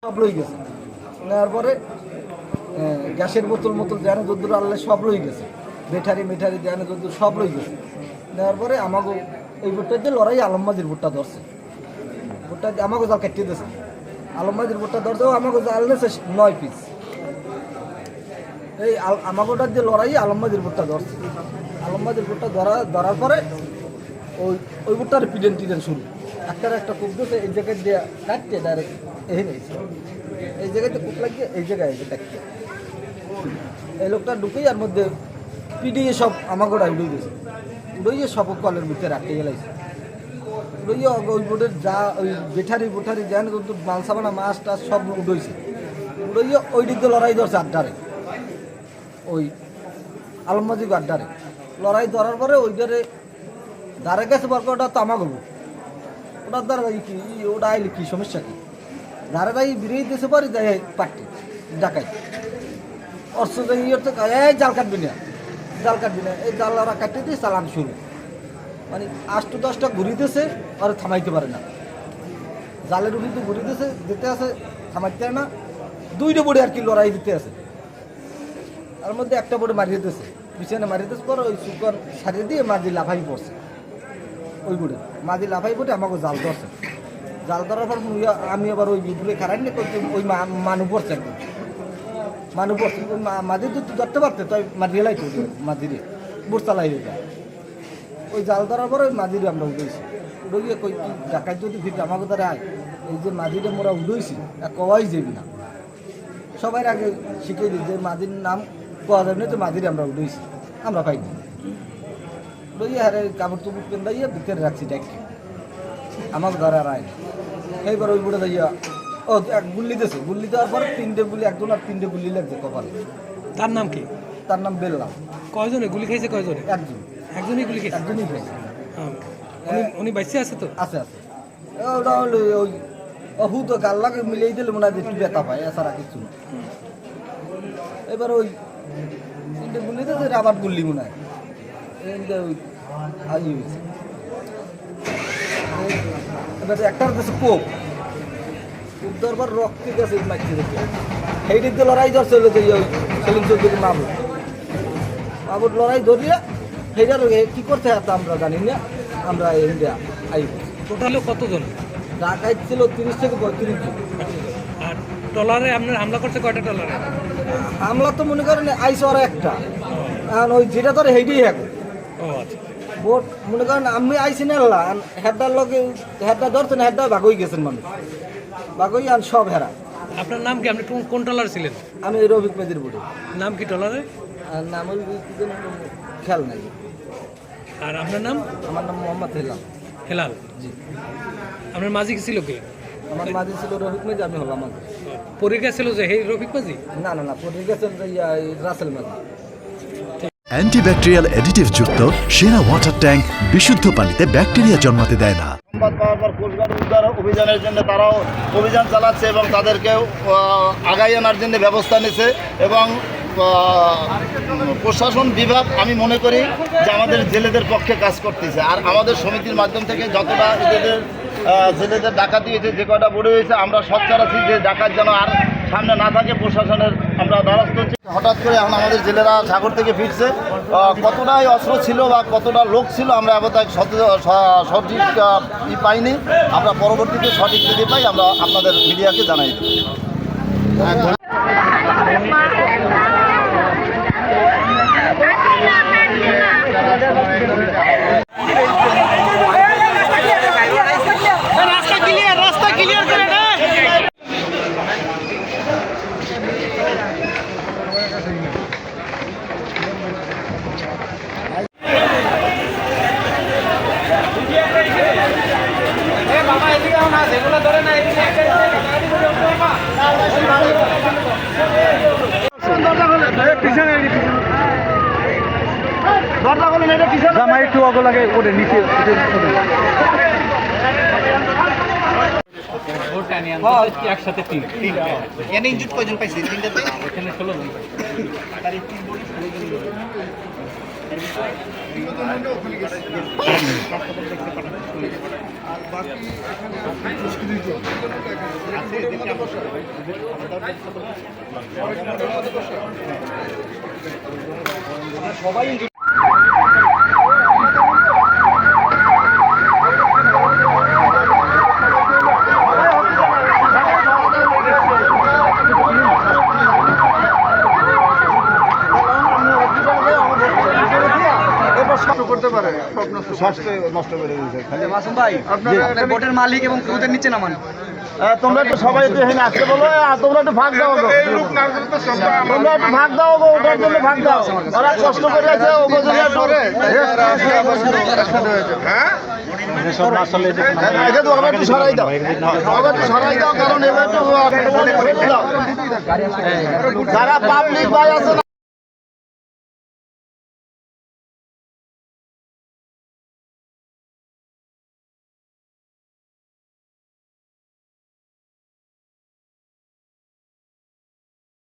সব রয়ে গেছে। নেওয়ার পরে গ্যাসের বোতল যেন যদ্দুর আনলে সব রয়ে গেছে, মেঠারি যেন যদ্দুর সব রয়ে গেছে। নেওয়ার পরে আমাকে এই ভোটটা দিয়ে লড়াই আলমবাজির ভোটটা ধরছে, ভোটটা আমাকে জাল কাটিয়ে দিয়েছে। আলমবাজির ভোটটা ধরছেও আমাকে জাল নিয়েছে 9 পিস। এই আমাকে ওটা দিয়ে লড়াই আলমবাজির ভোটটা ধরছে। আলমবাজির ভোটটা ধরার পরে ওই ভোটটার টিডেন শুরু একটা কূপ দিয়েছে, এই জায়গায় দিয়ে কাটতে ডাইরেক্ট এই নিয়েছে, এই জায়গাতে কূপ লাগিয়ে এই জায়গায় দেখতে এই লোকটা ঢুকেই আর মধ্যে পিডিয়ে সব আমাকে ওটা উড়ে গেছে, উড়িয়ে সব কলের ভিতরে রাখতে গেলাইছে। উড়িয়ে ওই বোটের যা ওই বেঠারি যেন কিন্তু মালসাবানা মাছ টাছ সব উড়েছে। উড়িয়ে ওই দিক দিয়ে লড়াই ধরছে আড্ডারে, ওই আলমবাজির আড্ডারে লড়াই ধরার পরে ওইটারে দাঁড়ে গেছে বরক ওটা তো আমাকে ওটার দ্বারা কি ওটা আইলে কি সমস্যা কি ধারে রাই বিরিয়ে দিতে পারি যাই পার্টি ডাকাই অর্থ এই জাল কাটবি না এই জাল ওরা কাটিয়ে দিয়ে চালান শুরু, মানে 8-10টা ঘুরিতেছে আর থামাইতে পারে না, জালের উঠিতে ঘুরিতেছে দিতে আছে থামাইতে পারে না। 2টা বোর্ডে আর কি লড়াই দিতে আছে, তার মধ্যে একটা বোর্ডে মারিয়ে দিতেছে, পিছনে মারিয়ে দিতে পর ওই সুকর সারিয়ে দিয়ে মাঝি লাফাই পড়ছে। ওই বোর্ডে মাঝি লাফাই পড়ে আমাকে জাল ধরছে, জাল ধরার পর আমি আবার ওই বিপুলে খারাই নিয়ে ওই মানু পড়ছে, একদম মানু পড়ছে। ওই মাঝি যদি ধরতে পারতে তাই মাঝিয়ে লাইতো, মাঝিরে বোট চালাই যায়। ওই জাল ধরার পর ওই মাঝিরে আমরা উঠেছি, উঠে কই কি ডাকাই যদি ফিরতে আমাকে দ্বারা আয় এই যে মাঝিরে মোরা উঠেছি কওয়াই যাবি না, সবাই আগে শিখিয়ে দিই যে মাঝির নাম কোয়া যাবে না, যে মাঝিরে আমরা উঠেছি আমরা পাই না। লইয়া হারে কাপড় টুপুর পেন্দাইয়া ভিতরে রাখছি ডাকি আমাকে ধরার আয়। এইবার ওই বুড়ে যাইয়া ও এক গুল্লি দিয়েছে, গুল্লি দেওয়ার পর 3টে গুলি, একজন আর 3টে গুলি লাগছে কপালে। তার নাম কি? তার নাম বেল্লাম। কয়জনে গুলি খাইছে? কয়জনে? একজনই গুলি খাইছে। একজনই খাইছে। উনি বাইসে আছে তো? আছে ওটা হলো ওই অহু তো গাল লাগে মিলিয়ে দিলে মনে হয় একটু ব্যথা পায়, এছাড়া কিছু না। এবার ওই 3টে গুলি দিয়েছে, আবার গুল্লি মনে হয় ওই হাজি হয়েছে। এবার একটার কাছে কোপ দেওয়ার পর রক্তে গেছে মাইতে দেখে সেই দিক দিয়ে লড়াই ধরছে হলো যে ওই সেলিম চৌধুরী মাহবুব লড়াই ধরিয়া সেইটার কী করতে হতো আমরা জানি না। আমরা ইন্ডিয়া আই টোটালে কতজন ঢাকায় ছিল? 30 থেকে 35 জন। আর ট্রলারে আপনার হামলা করছে কয়টা ট্রলারে? হামলা তো মনে করেন আইসে ওরা একটা, কারণ ওই যেটা ধরে সেইটাই এখন ও আচ্ছা। বোট মনে করেন আমি আইসি না হেডার লগে হেডটা ধরছেন, হেডটা ভাগই গেছেন মানুষ, ভাগই আর সব হেরা। আপনার নাম কি? আপনি কোন ট্রলার ছিলেন? আমি রফিক মেজির বুড়ি। নাম কি ট্রলারে? আর নাম ওই খেয়াল নাই। আর আপনার নাম? আমার নাম মোহাম্মদ হেলাল। জি। আপনার মাঝি কি ছিল কে? আমার মাঝে ছিল রফিক মেজি, আমি হলাম মাঝি। পরীক্ষা ছিল যে হেই রফিক মাঝি? না পরে গেছেন রাসেল মাঝি। অ্যান্টিব্যাকটেরিয়াল অ্যাডিটিভ যুক্ত সেরা ওয়াটার ট্যাঙ্ক বিশুদ্ধ পানিতে ব্যাকটেরিয়া জন্মাতে দেয় না। সংবাদ পাওয়ার পর কোস্টগার্ড উদ্ধার অভিযানের জন্য তারাও অভিযান চালাচ্ছে এবং তাদেরকেও আগাই আনার জন্য ব্যবস্থা নিচ্ছে। এবং প্রশাসন বিভাগ আমি মনে করি যে আমাদের জেলেদের পক্ষে কাজ করতেছে। আর আমাদের সমিতির মাধ্যম থেকে যতটা জেলেদের ডাকাতি হয়েছে, যে কটা বড় হয়েছে, আমরা সচ্চার আছি যে ডাকাত যেন আর সামনে না থাকে। প্রশাসনের আমরা দ্বারস্থ হচ্ছি। হঠাৎ করে এখন আমাদের জেলেরা সাগর থেকে ফিরছে, কতটাই অস্ত্র ছিল বা কতটা লোক ছিল আমরা এবার সঠিক পাইনি। আমরা পরবর্তীতে সঠিক যদি পাই আমরা আপনাদের মিডিয়াকে জানাই দেব। রাস্তা ক্লিয়ার করে না। জামাই একটু অগ লাগে ওরে নিচে একসাথে এনে ইনজুট কয়জন পাইছে? তিনটাতে এখানে 16 জন। নষ্ট করে দিয়েছে খালি মাসুম ভাই আপনারা বোটের মালিক এবং ক্রুদের নিচে নামান। তোমরা একটু সবাই একটু এখানে আসতে বলো, আর তোমরা একটু ভাগ দাও গো। তোমরা একটু ভাগ দাও গো, ওটার জন্য ভাগ দাও। ওরা কষ্ট করে আছে ওগো জন্য একটু এটা তো আবার একটু সরাই দাও, আবার একটু সরাই দাও, কারণ এবার একটু যারা পাবলিক ভাই আছে না